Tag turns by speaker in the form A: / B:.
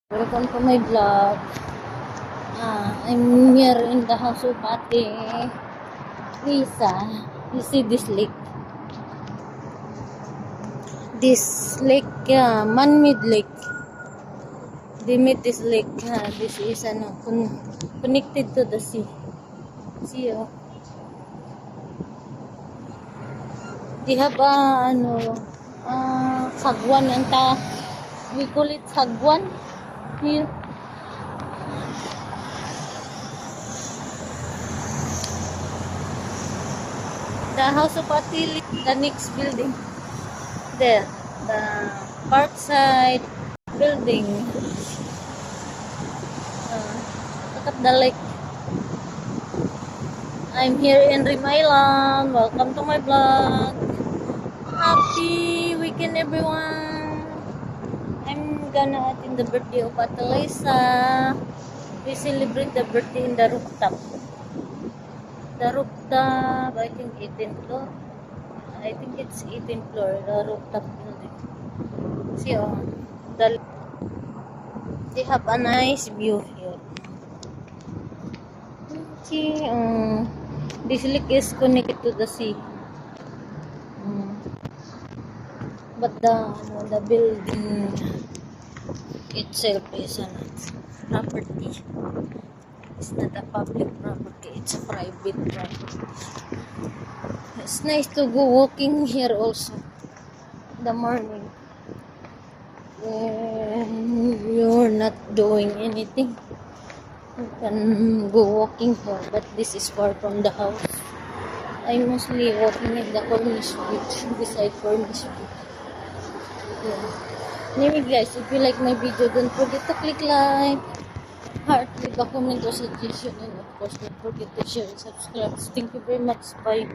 A: Welcome to my vlog. I'm here in the house of Ate Lisa. You see this lake? This lake, man-made lake. They made this lake. This is connected to the sea. See, oh. They have sagwan we call it sagwan here. The house of Ate, the next building. There, the Parkside building. Look at the lake. I'm here in Rimailan. Welcome to my vlog. Happy weekend, everyone. I'm gonna attend the birthday of Ate Lisa. We celebrate the birthday in the rooftop. The rooftop, I think 18th floor. I think it's 18th floor, the rooftop building. See, they have a nice view here. Okay, this lake is connected to the sea. But the building itself is a property. It's not a public property, it's a private property. It's nice to go walking here also in the morning when you're not doing anything. You can go walking here, but this is far from the house. I'm mostly walking in the Cornish Beach, beside Cornish Beach. Yeah. Anyway guys, if you like my video, don't forget to click like, heart, leave a comment or suggestion, and of course don't forget to share and subscribe. Thank you very much. Bye.